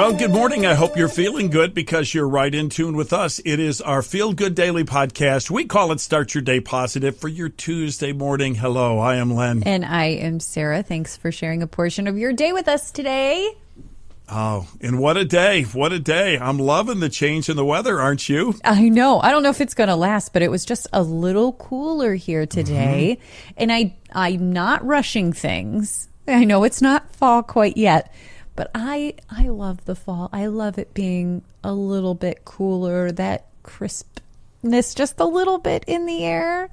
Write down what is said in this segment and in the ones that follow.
Well, good morning. I hope you're feeling good because you're right in tune with us. It is our Feel Good Daily podcast. We call it Start Your Day Positive for your Tuesday morning. Hello, I am Len. And I am Sarah. Thanks for sharing a portion of your day with us today. Oh, and what a day. What a day. I'm loving the change in the weather, aren't you? I know. I don't know if it's going to last, but it was just a little cooler here today. Mm-hmm. And I'm not rushing things. I know it's not fall quite yet, but I love the fall. I love it being a little bit cooler, that crispness just a little bit in the air.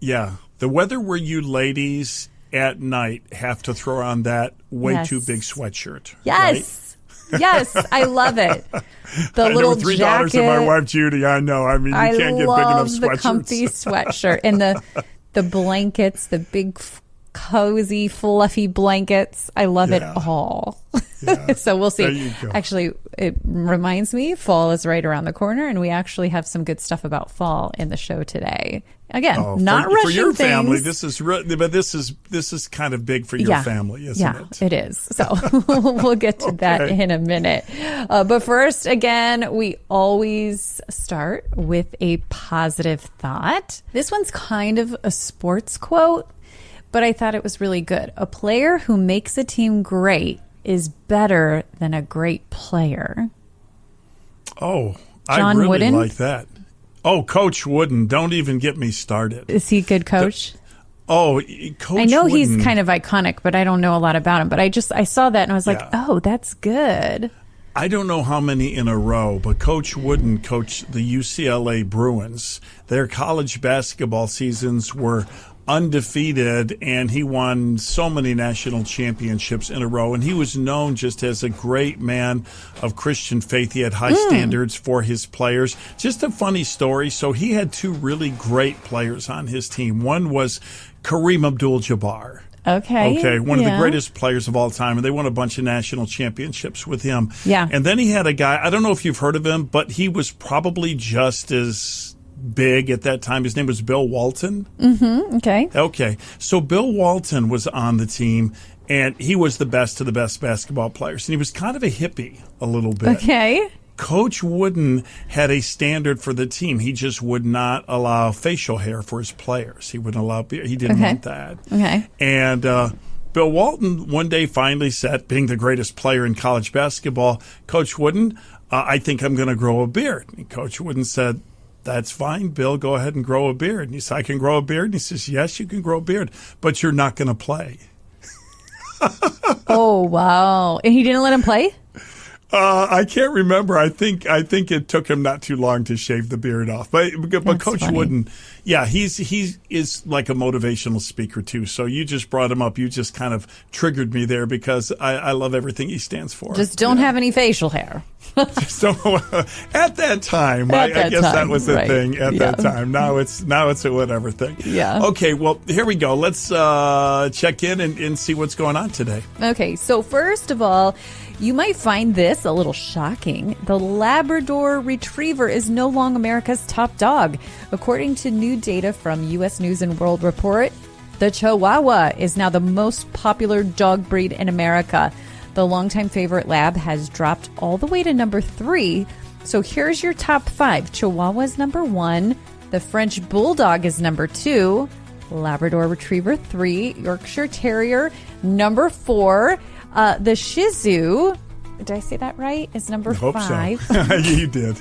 Yeah. The weather where you ladies at night have to throw on that way too big sweatshirt. Yes. Right? Yes, I love it. The I little know 3 jacket. daughters and my wife Judy. I know. I mean, you can't get big enough sweatshirts. I love the comfy sweatshirt and the blankets, the big, cozy, fluffy blankets. I love it all. Yeah. So we'll see. There you go. Actually, it reminds me, fall is right around the corner, and we actually have some good stuff about fall in the show today. Again, not rushing for your things. family. This is kind of big for your family, isn't it? Yeah, it is. So we'll get to that in a minute. But first, again, we always start with a positive thought. This one's kind of a sports quote, but I thought it was really good. A player who makes a team great is better than a great player. Oh, John I really Wooden? like that. Oh, Coach Wooden. Don't even get me started. Is he a good coach? Coach I know Wooden, he's kind of iconic, but I don't know a lot about him. But I saw that and I was like, oh, that's good. I don't know how many in a row, but Coach Wooden coached the UCLA Bruins. Their college basketball seasons were undefeated, and he won so many national championships in a row. And he was known just as a great man of Christian faith. He had high standards for his players. Just a funny story. So he had 2 really great players on his team. One was Kareem Abdul-Jabbar. Okay, one of the greatest players of all time, and they won a bunch of national championships with him. Yeah. And then he had a guy, I don't know if you've heard of him, but he was probably just as big at that time. His name was Bill Walton. Mm-hmm. Okay. So Bill Walton was on the team, and he was the best of the best basketball players. And he was kind of a hippie a little bit. Okay. Coach Wooden had a standard for the team. He just would not allow facial hair for his players. He wouldn't allow, he didn't want that. Okay. And Bill Walton one day finally said, being the greatest player in college basketball, Coach Wooden, I think I'm going to grow a beard. And Coach Wooden said, that's fine, Bill, go ahead and grow a beard. And he said, I can grow a beard? And he says, yes, you can grow a beard, but you're not going to play. Oh, wow. And he didn't let him play? I can't remember. I think it took him not too long to shave the beard off. But Coach Wooden, he is like a motivational speaker too. So you just brought him up. You just kind of triggered me there because I love everything he stands for. Just don't have any facial hair. So at that time, I guess that was the thing at that time. Now it's a whatever thing. Yeah. Okay. Well, here we go. Let's check in and see what's going on today. Okay. So first of all, you might find this a little shocking. The Labrador Retriever is no longer America's top dog. According to new data from U.S. News and World Report, the Chihuahua is now the most popular dog breed in America. The longtime favorite lab has dropped all the way to number 3. So here's your top 5. Chihuahua is number 1. The French Bulldog is number 2. Labrador Retriever 3. Yorkshire Terrier number 4. The Shih Tzu, did I say that right, is number 5. So. You did.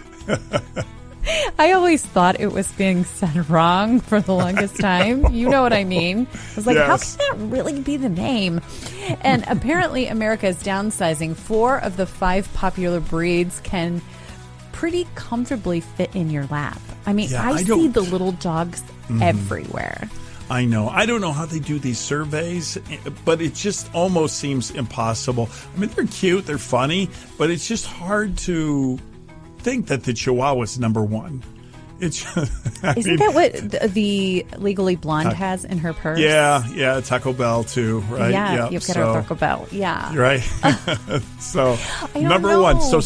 I always thought it was being said wrong for the longest time. You know what I mean? I was like, How can that really be the name? And apparently America is downsizing. 4 of the 5 popular breeds can pretty comfortably fit in your lap. I mean, I see the little dogs everywhere. I know. I don't know how they do these surveys, but it just almost seems impossible. I mean, they're cute, they're funny, but it's just hard to think that the Chihuahua is number 1. It's Isn't that what the Legally Blonde has in her purse? Yeah, Taco Bell too, right? Yeah, you've got our Taco Bell. Yeah, right. So number 1. So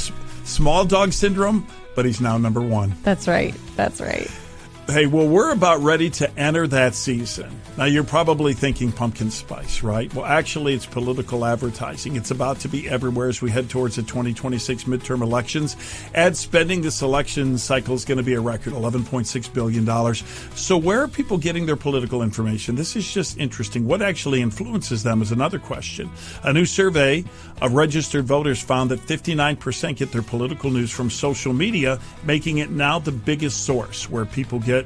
small dog syndrome, but he's now number 1. That's right. Hey, well, we're about ready to enter that season. Now, you're probably thinking pumpkin spice, right? Well, actually, it's political advertising. It's about to be everywhere as we head towards the 2026 midterm elections. Ad spending this election cycle is going to be a record, $11.6 billion. So where are people getting their political information? This is just interesting. What actually influences them is another question. A new survey of registered voters found that 59% get their political news from social media, making it now the biggest source where people get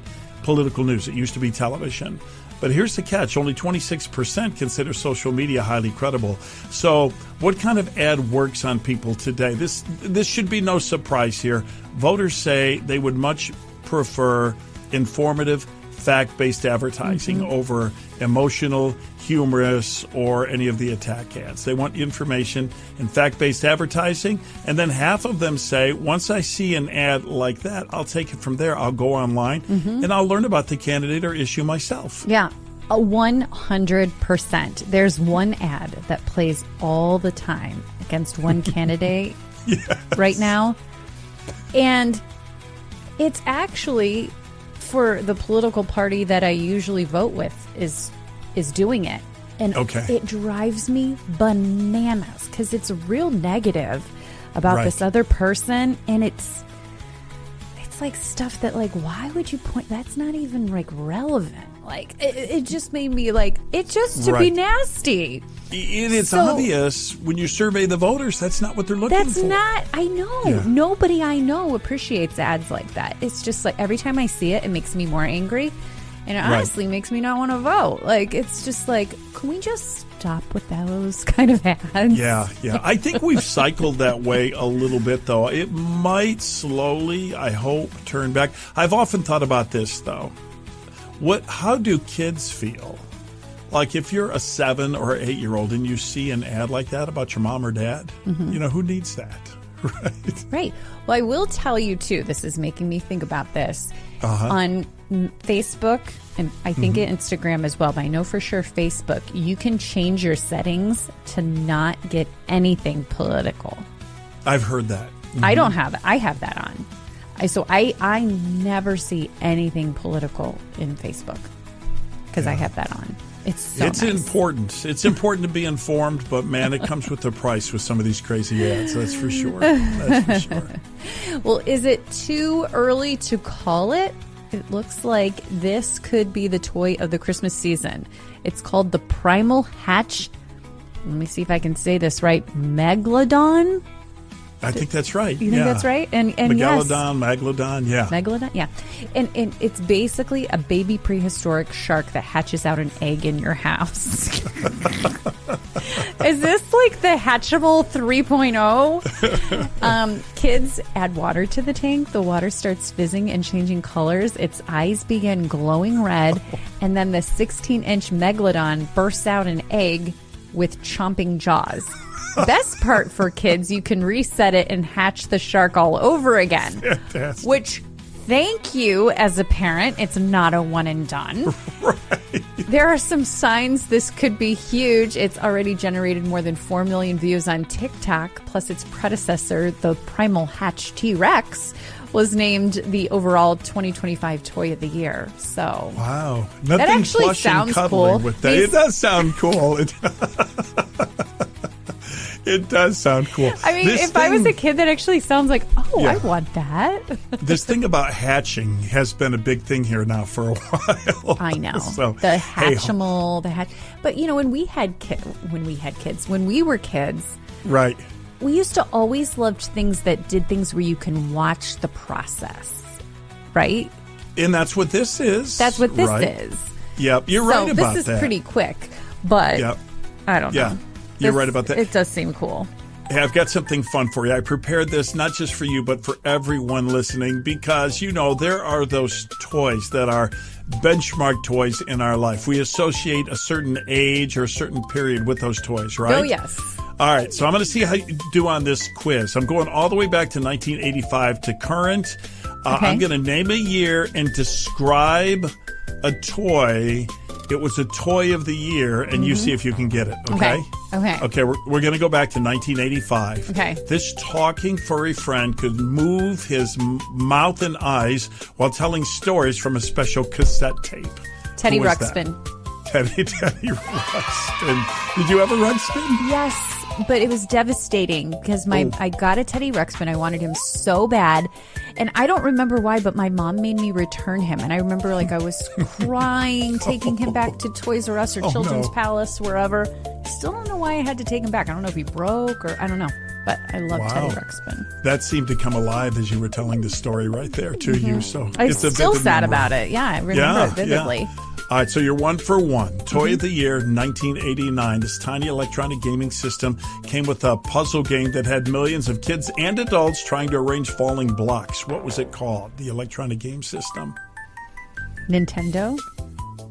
political news. It used to be television. But here's the catch. Only 26% consider social media highly credible. So what kind of ad works on people today? This should be no surprise here. Voters say they would much prefer informative, fact-based advertising over emotional, humorous, or any of the attack ads. They want information and fact-based advertising. And then half of them say, once I see an ad like that, I'll take it from there. I'll go online and I'll learn about the candidate or issue myself. Yeah, 100%. There's one ad that plays all the time against one candidate right now. And it's actually for the political party that I usually vote with is doing it. And it drives me bananas because it's real negative about this other person. And it's like stuff that, like, why would you point? That's not even like relevant. Like it just made me like it just to be nasty. It's obvious when you survey the voters, that's not what they're looking for. That's not, I know. Yeah. Nobody I know appreciates ads like that. It's just like every time I see it, it makes me more angry. And it honestly makes me not want to vote. Like, it's just like, can we just stop with those kind of ads? Yeah. I think we've cycled that way a little bit, though. It might slowly, I hope, turn back. I've often thought about this, though. How do kids feel? Like if you're a 7 or 8-year-old and you see an ad like that about your mom or dad, who needs that? Right. Well, I will tell you, too, this is making me think about this. On Facebook, and I think Instagram as well, but I know for sure Facebook, you can change your settings to not get anything political. I've heard that. I don't have it. I have that on. So I never see anything political in Facebook because I have that on. It's nice. Important. It's important to be informed, but man, it comes with a price with some of these crazy ads. That's for sure. That's for sure. Well, is it too early to call it? It looks like this could be the toy of the Christmas season. It's called the Primal Hatch. Let me see if I can say this right. Megalodon? I think that's right. You think that's right? And Megalodon, Megalodon, yeah. Megalodon, yeah. And it's basically a baby prehistoric shark that hatches out an egg in your house. Is this like the Hatchimal 3.0? Kids add water to the tank. The water starts fizzing and changing colors. Its eyes begin glowing red. And then the 16-inch Megalodon bursts out an egg with chomping jaws. Best part for kids, you can reset it and hatch the shark all over again. Fantastic. Which, thank you as a parent, it's not a one and done. Right. There are some signs this could be huge. It's already generated more than 4 million views on TikTok, plus its predecessor, the Primal Hatch T-Rex, was named the overall 2025 Toy of the Year. So, wow. That actually sounds cool. With that. It does sound cool. It does sound cool. I mean, I was a kid, that actually sounds like, I want that. This thing about hatching has been a big thing here now for a while. I know. So, the Hatchimal, But, when we were kids. Right. We used to always love things that did things where you can watch the process. Right? And that's what this is. That's what this is. Yep. You're right about that. This is pretty quick, but I don't know. You're right about that. It does seem cool. Hey, I've got something fun for you. I prepared this not just for you, but for everyone listening, because, there are those toys that are benchmark toys in our life. We associate a certain age or a certain period with those toys, right? Oh, yes. All right. So I'm going to see how you do on this quiz. I'm going all the way back to 1985 to current. I'm going to name a year and describe a toy It was a toy of the year, and you see if you can get it, okay? Okay. We're going to go back to 1985. Okay. This talking furry friend could move his mouth and eyes while telling stories from a special cassette tape. Teddy Who was that? Ruxpin. Teddy Ruxpin. Did you have a Ruxpin? Yes, but it was devastating because I got a Teddy Ruxpin. I wanted him so bad. And I don't remember why, but my mom made me return him. And I remember I was crying, taking him back to Toys R Us or Children's Palace, wherever. Still don't know why I had to take him back. I don't know if he broke or I don't know. But I love Teddy Ruxpin. That seemed to come alive as you were telling the story right there to you. So I'm it's a still vivid sad memory. about it. Yeah, I remember it vividly. Yeah. All right, so you're 1 for 1. Toy of the year, 1989. This tiny electronic gaming system came with a puzzle game that had millions of kids and adults trying to arrange falling blocks. What was it called, the electronic game system? Nintendo?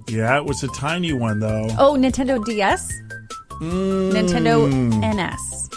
Yeah, it was a tiny one, though. Oh, Nintendo DS? Nintendo NS.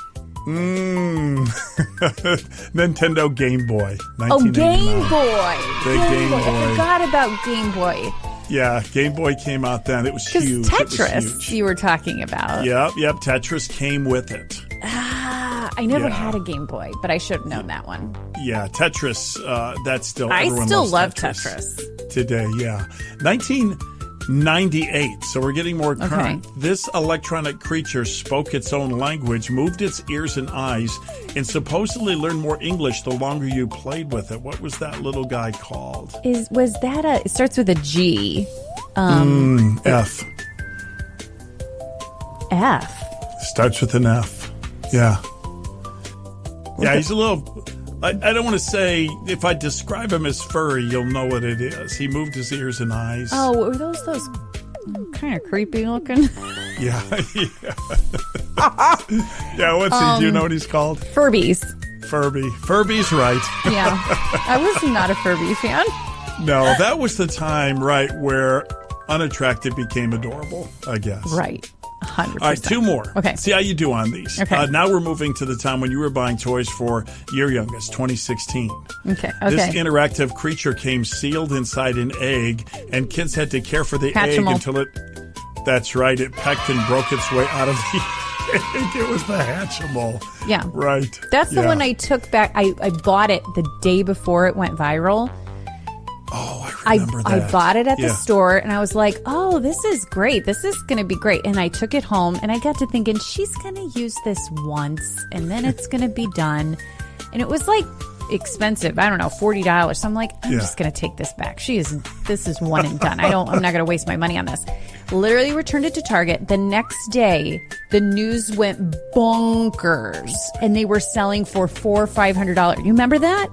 Nintendo Game Boy. Oh, Game Boy. Game Boy. I forgot about Game Boy. Yeah, Game Boy came out then. It was huge. Tetris you were talking about. Yep. Tetris came with it. I never had a Game Boy, but I should have known that one. Yeah, Tetris, that's still I everyone still loves love Tetris. Today, yeah. 1998, so we're getting more current. This electronic creature spoke its own language, moved its ears and eyes, and supposedly learned more English the longer you played with it. What was that little guy called? Was that it starts with a G. F. F? Starts with an F. Yeah. Yeah, he's a little... I don't want to say, if I describe him as furry, you'll know what it is. He moved his ears and eyes. Oh, were those kind of creepy looking? Yeah. Yeah, what's he? Do you know what he's called? Furbies. Furby's right. Yeah. I was not a Furby fan. No, that was the time, right, where unattractive became adorable, I guess. Right. 100%. All right, 2 more. Okay. See how you do on these. Okay. Now we're moving to the time when you were buying toys for your youngest, 2016. Okay. This interactive creature came sealed inside an egg, and kids had to care for the egg until it... That's right. It pecked and broke its way out of the egg. It was the Hatchimal. Yeah. Right. That's the one I took back. I bought it the day before it went viral. Oh, I remember that. I bought it at the store, and I was like, oh, this is great. This is going to be great. And I took it home, and I got to thinking, she's going to use this once, and then it's going to be done. And it was expensive. I don't know, $40. So I'm like, I'm just going to take this back. This is one and done. I'm not going to waste my money on this. Literally returned it to Target. The next day, the news went bonkers, and they were selling for $400 or $500. You remember that?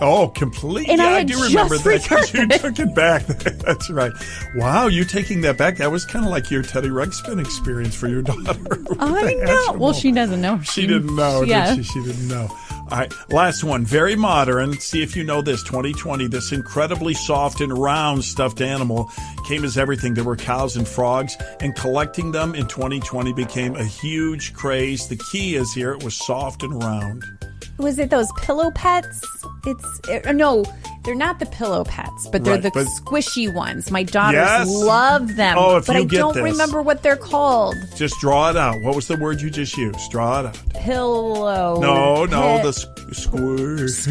Oh, completely. And I do remember that because you it. took it back. That's right. Wow, you taking that back. That was kind of like your Teddy Ruxpin experience for your daughter. I know. Well, she doesn't know. She didn't know, did she? She didn't know. All right, last one. Very modern. See if you know this. 2020, this incredibly soft and round stuffed animal came as everything. There were cows and frogs, and collecting them in 2020 became a huge craze. The key is here, it was soft and round. Was it those pillow pets? No, they're not the pillow pets, but they're the squishy ones. My daughters love them, but I don't remember what they're called. Just draw it out. What was the word you just used? Draw it out. Pillow. No, the squishies.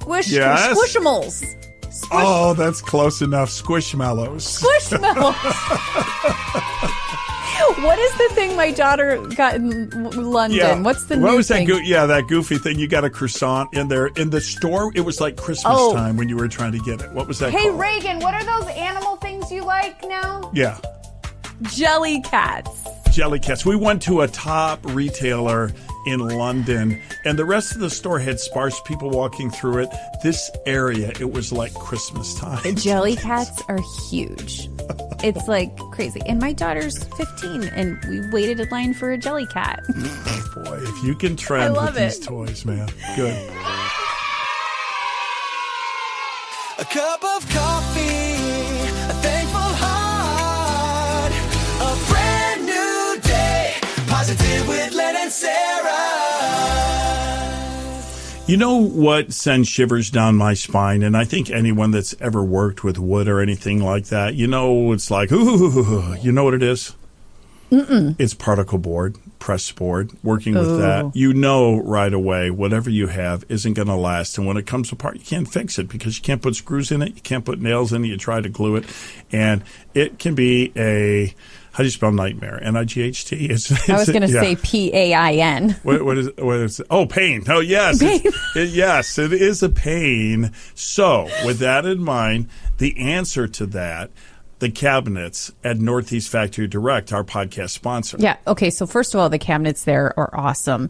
Squishimals. Oh, that's close enough. Squishmallows. What is the thing my daughter got in London? Yeah. What's the what new was thing? That goofy thing. You got a croissant in there. In the store, it was like Christmas time when you were trying to get it. What was that called? Reagan, what are those animal things you like now? Yeah. Jelly cats. Jelly cats. We went to a top retailer in London, and the rest of the store had sparse people walking through it. This area, it was like Christmas time. The jelly cats are huge. It's like crazy. And my daughter's 15, and we waited in line for a jelly cat. Oh boy, if you can trend with these toys, man. Good. A cup of coffee, a thankful heart, a brand new day, positive with Len and Sarah. You know what sends shivers down my spine? And I think anyone that's ever worked with wood or anything like that, it's like, ooh, you know what it is? It's particle board, press board, working with that. You know right away whatever you have isn't going to last. And when it comes apart, you can't fix it because you can't put screws in it. You can't put nails in it. You try to glue it. And it can be how do you spell nightmare? Night? I was going to say PAIN. What is it? Oh, pain. Oh, yes. Pain. Yes, it is a pain. So with that in mind, the answer to that, the cabinets at Northeast Factory Direct, our podcast sponsor. Yeah. Okay. So first of all, the cabinets there are awesome.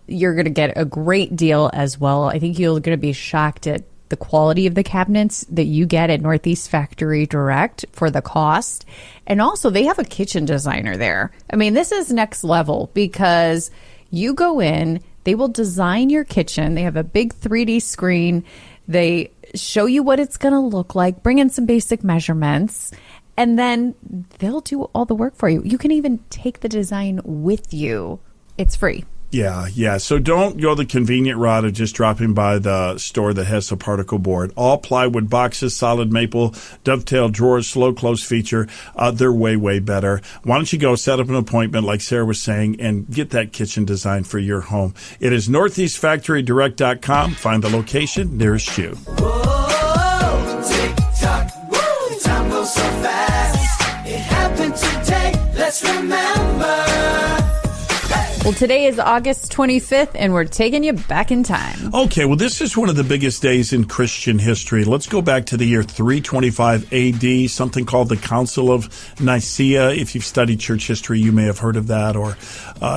You're going to get a great deal as well. I think you're going to be shocked at the quality of the cabinets that you get at Northeast Factory Direct for the cost. And also they have a kitchen designer there. I mean, this is next level because you go in, they will design your kitchen. They have a big 3D screen. They show you what it's going to look like, bring in some basic measurements, and then they'll do all the work for you. You can even take the design with you. It's free. Yeah. So don't go the convenient route of just dropping by the store that has a particle board. All plywood boxes, solid maple, dovetail drawers, slow close feature. They're way, way better. Why don't you go set up an appointment, like Sarah was saying, and get that kitchen design for your home. It is northeastfactorydirect.com. Find the location nearest you. Whoa, tick-tock, woo, time goes so fast. It happened today, let's remember. Well, today is August 25th, and we're taking you back in time. Okay, well, this is one of the biggest days in Christian history. Let's go back to the year 325 AD, something called the Council of Nicaea. If you've studied church history, you may have heard of that, or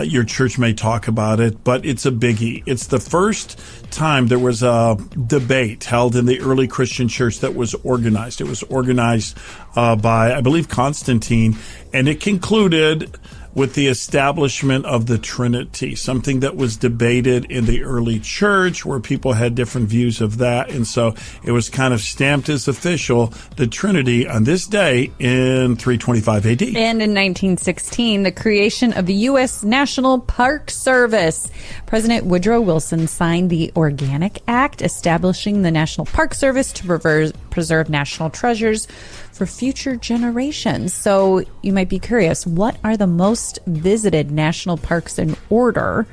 your church may talk about it, but it's a biggie. It's the first time there was a debate held in the early Christian church that was organized. It was organized by, I believe, Constantine, and it concluded with the establishment of the Trinity, something that was debated in the early church where people had different views of that. And so it was kind of stamped as official, the Trinity, on this day in 325 AD. And in 1916, the creation of the U.S. National Park Service. President Woodrow Wilson signed the Organic Act, establishing the National Park Service to preserve national treasures for future generations. So you might be curious, what are the most visited national parks in order?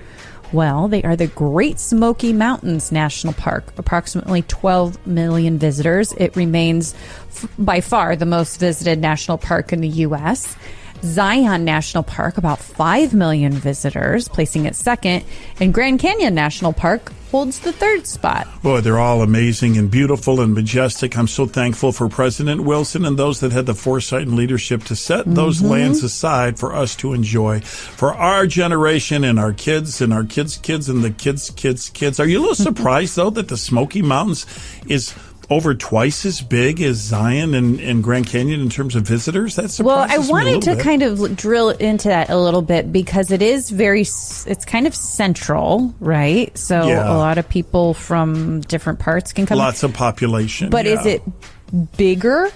Well, they are the Great Smoky Mountains National Park, approximately 12 million visitors. It remains by far the most visited national park in the U.S. Zion National Park, about 5 million visitors, placing it second. And Grand Canyon National Park holds the third spot. Boy, they're all amazing and beautiful and majestic. I'm so thankful for President Wilson and those that had the foresight and leadership to set those lands aside for us to enjoy for our generation and our kids and our kids' kids and the kids' kids. Are you a little surprised, though, that the Smoky Mountains is over twice as big as Zion and Grand Canyon in terms of visitors? That surprises me. Well, I wanted to kind of drill into that a little bit because it is it's kind of central, right? So a lot of people from different parts can come. Lots of population. But is it bigger?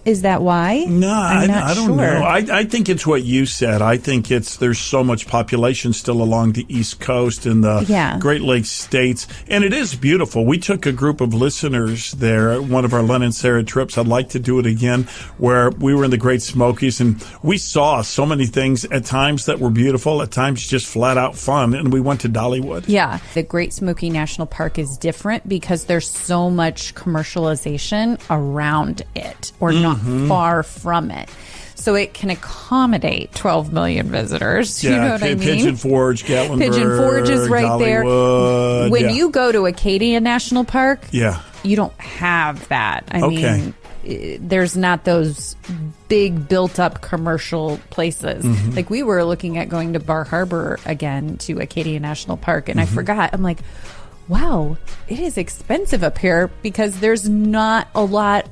Is that why? No, I don't know. I think it's what you said. I think there's so much population still along the East Coast and the Great Lakes states. And it is beautiful. We took a group of listeners there at one of our Len and Sarah trips. I'd like to do it again, where we were in the Great Smokies and we saw so many things at times that were beautiful, at times just flat out fun. And we went to Dollywood. Yeah. The Great Smoky National Park is different because there's so much commercialization around it, or not far from it. So it can accommodate 12 million visitors. You know what I mean? Pigeon Forge, Gatlinburg, Pigeon Forge is right Dollywood, there. When you go to Acadia National Park, you don't have that. I mean, there's not those big built-up commercial places. Like we were looking at going to Bar Harbor again to Acadia National Park, and I forgot. I'm like, wow, it is expensive up here because there's not a lot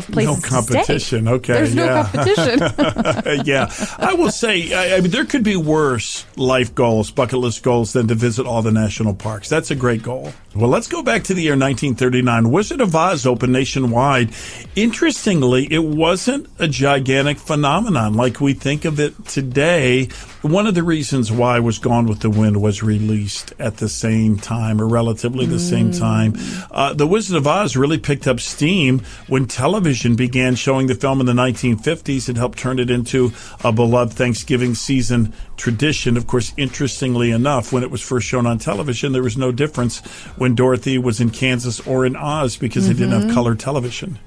of places No competition. to stay. Okay, There's no yeah. competition. Yeah, I will say, I mean, there could be worse life goals, bucket list goals, than to visit all the national parks. That's a great goal. Well, let's go back to the year 1939. Wizard of Oz opened nationwide. Interestingly, it wasn't a gigantic phenomenon like we think of it today. One of the reasons why was Gone with the Wind was released at the same time, or relatively the same time. The Wizard of Oz really picked up steam when television began showing the film in the 1950s. It helped turn it into a beloved Thanksgiving season tradition. Of course, interestingly enough, when it was first shown on television, there was no difference when Dorothy was in Kansas or in Oz because they didn't have color television.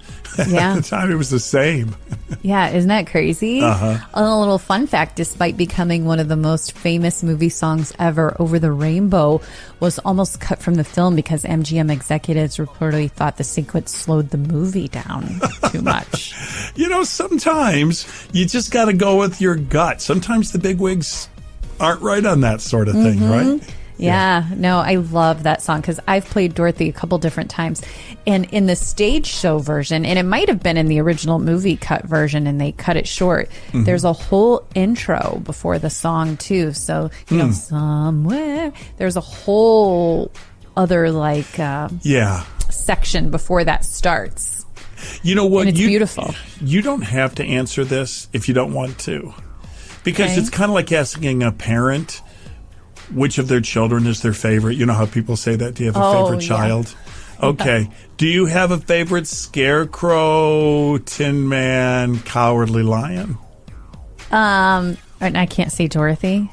Yeah. At the time, it was the same. Yeah, isn't that crazy? A little fun fact, despite becoming one of the most famous movie songs ever, Over the Rainbow was almost cut from the film because MGM executives reportedly thought the sequence slowed the movie down too much. You know, sometimes you just got to go with your gut. Sometimes the bigwigs aren't right on that sort of thing, right? Yeah, no, I love that song because I've played Dorothy a couple different times. And in the stage show version, and it might have been in the original movie cut version and they cut it short, there's a whole intro before the song too. So, you know, somewhere, there's a whole other section before that starts. You know what? And it's beautiful. You don't have to answer this if you don't want to. Because Okay. it's kind of like asking a parent which of their children is their favorite. You know how people say that? Do you have a favorite yeah. child? Okay. Do you have a favorite? Scarecrow, Tin Man, Cowardly Lion? And I can't say Dorothy.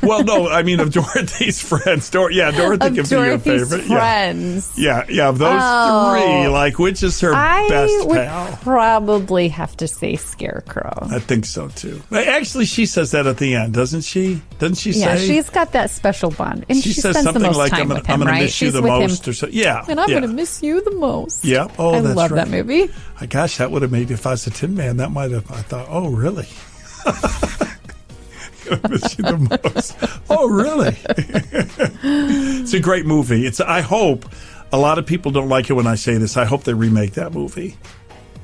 Well, no, I mean of Dorothy's friends. Dorothy Of can be your Dorothy's favorite. friends. Yeah, of those three, like which is her I best would pal? probably have to say Scarecrow. I think so too. Actually, she says that at the end, doesn't she? Doesn't she Yeah, say? she's got that special bond, and She she says spends something the most like, time "I'm with going him, to right? miss you She's the with most," him, or so. Yeah, and I'm yeah. going to miss you the most. Yeah. Oh, I that's love right. that movie. Gosh, that would have made if I was a Tin Man. That might have. I thought, oh, really? I miss you the most. Oh, really? It's a great movie. I hope a lot of people don't like it when I say this. I hope they remake that movie.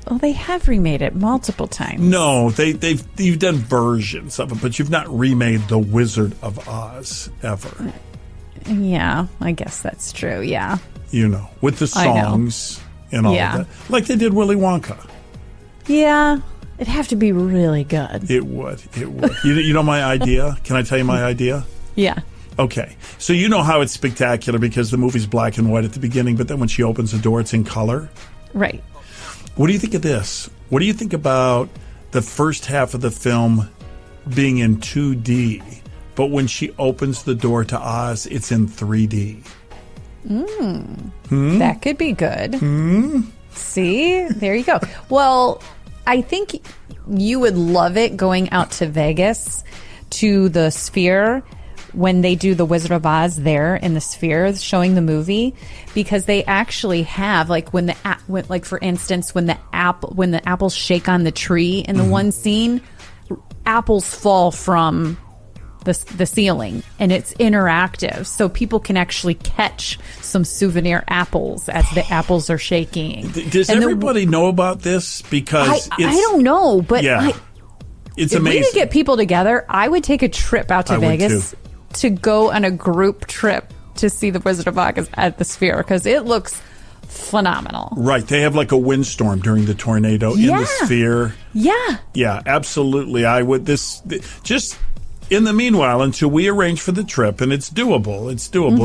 Well, they have remade it multiple times. No, you've done versions of it, but you've not remade The Wizard of Oz ever. Yeah, I guess that's true. Yeah. You know, with the I know. songs and all Yeah. of that, like they did Willy Wonka. Yeah. It'd have to be really good. It would. You know my idea? Can I tell you my idea? Yeah. Okay. So you know how it's spectacular because the movie's black and white at the beginning, but then when she opens the door, it's in color. Right. What do you think of this? What do you think about the first half of the film being in 2D, but when she opens the door to Oz, it's in 3D? That could be good. See? There you go. Well, I think you would love it going out to Vegas to the Sphere when they do the Wizard of Oz there in the Sphere showing the movie, because they actually have like when for instance when the apples shake on the tree in the one scene, apples fall from the ceiling, and it's interactive, so people can actually catch some souvenir apples as the apples are shaking. Does everybody know about this? Because I don't know, but yeah, it's if amazing. we could get people together, I would take a trip out to I would Vegas too. to go on a group trip to see the Wizard of Oz at the Sphere because it looks phenomenal. Right, they have like a windstorm during the tornado in the Sphere. Yeah. Yeah, absolutely. I would just. In the meanwhile, until we arrange for the trip, and it's doable,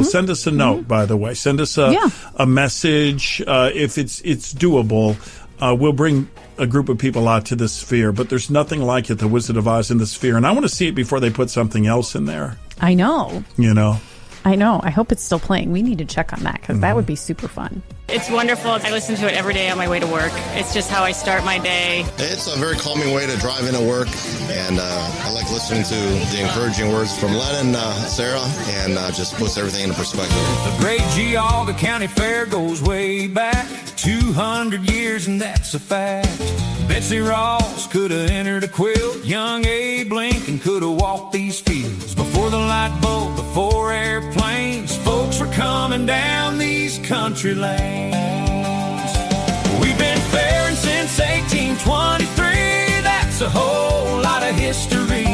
Send us a note, by the way. Send us a message if it's doable. We'll bring a group of people out to the Sphere, but there's nothing like it, the Wizard of Oz in the Sphere, and I want to see it before they put something else in there. I know. You know. I know. I hope it's still playing. We need to check on that because that would be super fun. It's wonderful. I listen to it every day on my way to work. It's just how I start my day. It's a very calming way to drive into work, and I like listening to the encouraging words from Len and Sarah, and just puts everything into perspective. The great Geauga County Fair goes way back 200 years, and that's a fact. Betsy Ross could have entered a quilt. Young Abe Lincoln could have walked these fields. Before the light bulb, before airplanes, folks were coming down these country lanes. We've been fairing since 1823, that's a whole lot of history.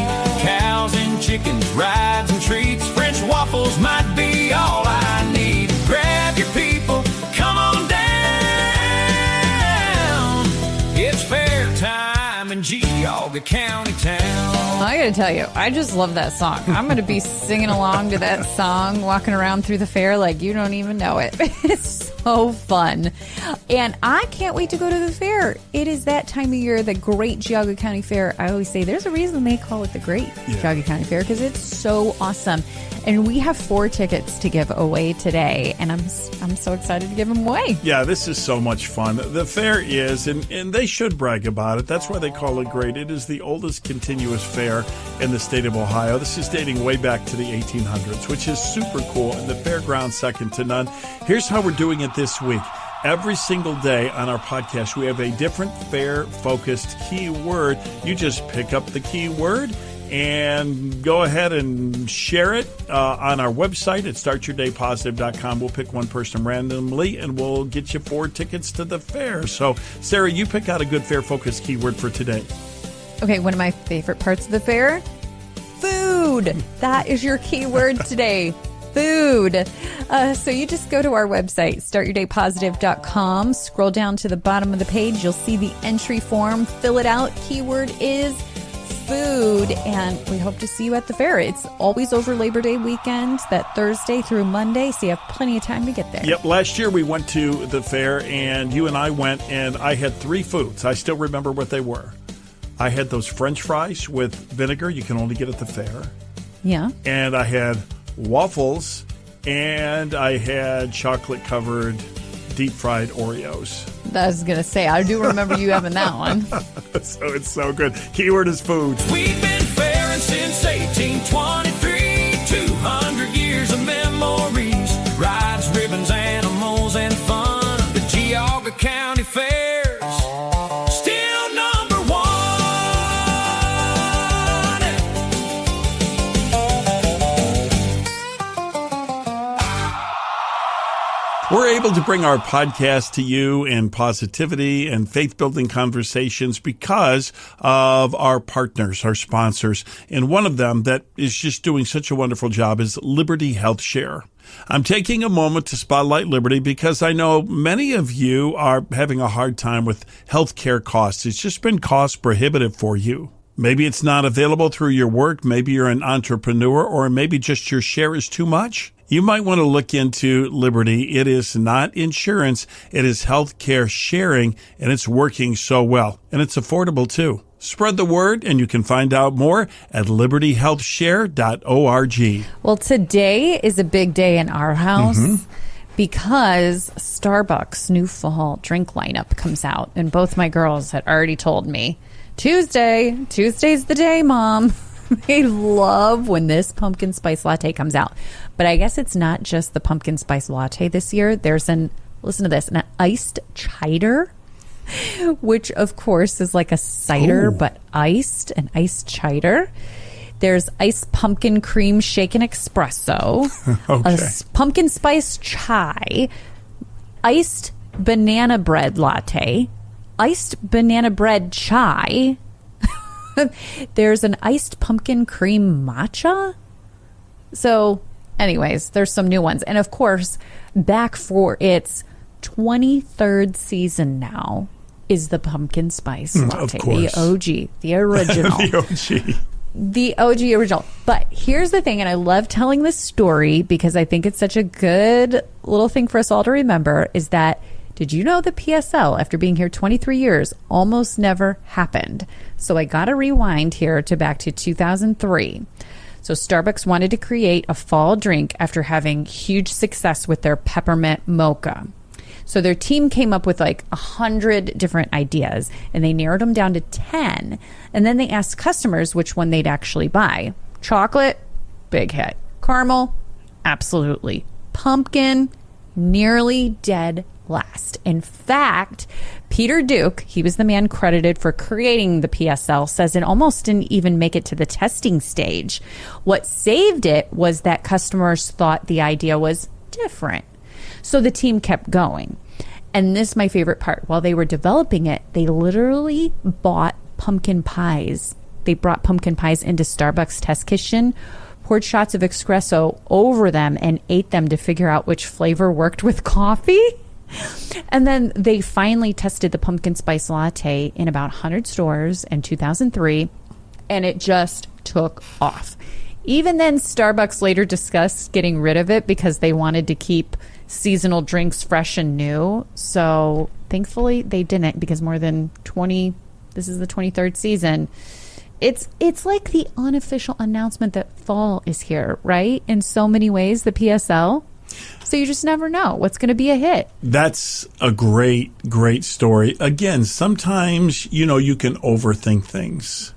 Cows and chickens, rides and treats. French waffles might be all I need. Grab your people, come on down. It's fair time in Geauga County town. I gotta tell you, I just love that song. I'm gonna be singing along to that song, walking around through the fair like you don't even know it. It's so fun. And I can't wait to go to the fair. It is that time of year, the Great Geauga County Fair. I always say there's a reason they call it the Great Geauga County Fair, because it's so awesome. And we have 4 tickets to give away today, and I'm so excited to give them away. Yeah, this is so much fun. The fair is, and they should brag about it. That's why they call it great. It is the oldest continuous fair in the state of Ohio. This is dating way back to the 1800s, which is super cool, and the fairground's second to none. Here's how we're doing it this week. Every single day on our podcast, we have a different fair-focused keyword. You just pick up the keyword and go ahead and share it on our website at startyourdaypositive.com. We'll pick one person randomly, and we'll get you 4 tickets to the fair. So, Sarah, you pick out a good fair-focused keyword for today. Okay, one of my favorite parts of the fair, food. That is your keyword today. Food. So you just go to our website, startyourdaypositive.com, scroll down to the bottom of the page. You'll see the entry form. Fill it out. Keyword is food, and we hope to see you at the fair. It's always over Labor Day weekend, that Thursday through Monday, so you have plenty of time to get there. Yep, last year we went to the fair, and you and I went, and I had 3 foods. I still remember what they were. I had those French fries with vinegar you can only get at the fair. Yeah. And I had waffles, and I had chocolate-covered deep-fried Oreos. I was going to say, I do remember you having that one. So it's so good. Keyword is food. We've been fairing since 1823, 200 years of memories, rides, ribbons, animals, and fun. The Geauga County Fair's still number 1. We're able to bring our podcast to you in positivity and faith-building conversations because of our partners, our sponsors. And one of them that is just doing such a wonderful job is Liberty Health Share. I'm taking a moment to spotlight Liberty because I know many of you are having a hard time with healthcare costs. It's just been cost prohibitive for you. Maybe it's not available through your work. Maybe you're an entrepreneur, or maybe just your share is too much. You might want to look into Liberty. It is not insurance. It is healthcare sharing, and it's working so well. And it's affordable, too. Spread the word, and you can find out more at libertyhealthshare.org. Well, today is a big day in our house because Starbucks' new fall drink lineup comes out. And both my girls had already told me, Tuesday's the day, Mom. They love when this pumpkin spice latte comes out. But I guess it's not just the pumpkin spice latte this year. There's listen to this, an iced cider, which of course is like a cider, but iced, an iced cider. There's iced pumpkin cream shaken espresso, a pumpkin spice chai, iced banana bread latte, iced banana bread chai. There's an iced pumpkin cream matcha. So anyways, there's some new ones. And of course, back for its 23rd season now is the pumpkin spice latte. The OG, the original. The OG original. But here's the thing, and I love telling this story because I think it's such a good little thing for us all to remember, is that did you know the PSL, after being here 23 years, almost never happened? So I got to rewind here to back to 2003. So Starbucks wanted to create a fall drink after having huge success with their peppermint mocha. So their team came up with like 100 different ideas, and they narrowed them down to 10. And then they asked customers which one they'd actually buy. Chocolate, big hit. Caramel, absolutely. Pumpkin, nearly dead last. In fact, Peter Duke, he was the man credited for creating the PSL, says it almost didn't even make it to the testing stage. What saved it was that customers thought the idea was different. So the team kept going. And this is my favorite part. While they were developing it, they literally bought pumpkin pies. They brought pumpkin pies into Starbucks test kitchen, poured shots of espresso over them, and ate them to figure out which flavor worked with coffee. And then they finally tested the pumpkin spice latte in about 100 stores in 2003, and it just took off. Even then, Starbucks later discussed getting rid of it because they wanted to keep seasonal drinks fresh and new. So thankfully they didn't, because this is the 23rd season. It's like the unofficial announcement that fall is here, right? In so many ways, the PSL. So you just never know what's going to be a hit. That's a great, great story. Again, sometimes, you can overthink things.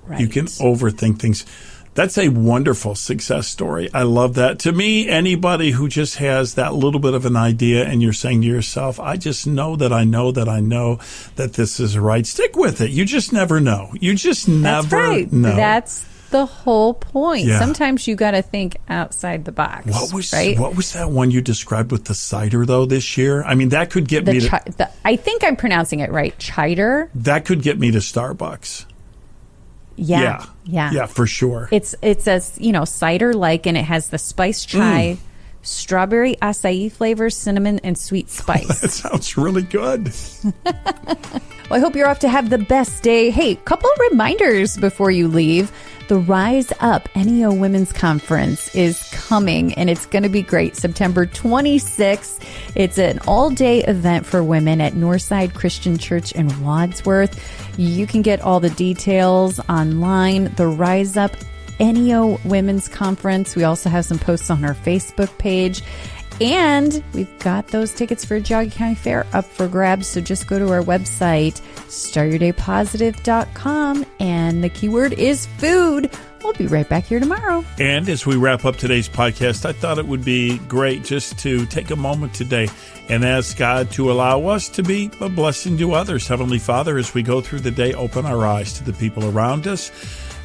Right. You can overthink things. That's a wonderful success story. I love that. To me, anybody who just has that little bit of an idea and you're saying to yourself, I just know that I know that this is right, stick with it. You just never know. You just never know. That's the whole point. Yeah. Sometimes you got to think outside the box. What was that one you described with the cider, though, this year? I mean, that could get me to... I think I'm pronouncing it right. Chider? That could get me to Starbucks. Yeah, for sure. It's cider-like, and it has the spiced chai, strawberry acai flavors, cinnamon, and sweet spice. That sounds really good. Well, I hope you're off to have the best day. Hey, couple of reminders before you leave. The Rise Up NEO Women's Conference is coming, and it's going to be great. September 26th. It's an all-day event for women at Northside Christian Church in Wadsworth. You can get all the details online. The Rise Up NEO Women's Conference. We also have some posts on our Facebook page. And we've got those tickets for Geauga County Fair up for grabs. So just go to our website, startyourdaypositive.com, and the keyword is food. We'll be right back here tomorrow. And as we wrap up today's podcast, I thought it would be great just to take a moment today and ask God to allow us to be a blessing to others. Heavenly Father, as we go through the day, open our eyes to the people around us.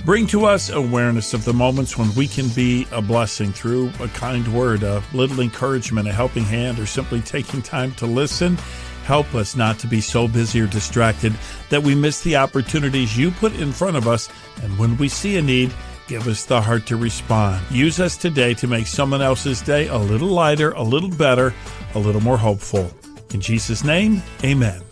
Bring to us awareness of the moments when we can be a blessing through a kind word, a little encouragement, a helping hand, or simply taking time to listen. Help us not to be so busy or distracted that we miss the opportunities you put in front of us. And when we see a need, give us the heart to respond. Use us today to make someone else's day a little lighter, a little better, a little more hopeful. In Jesus' name, amen.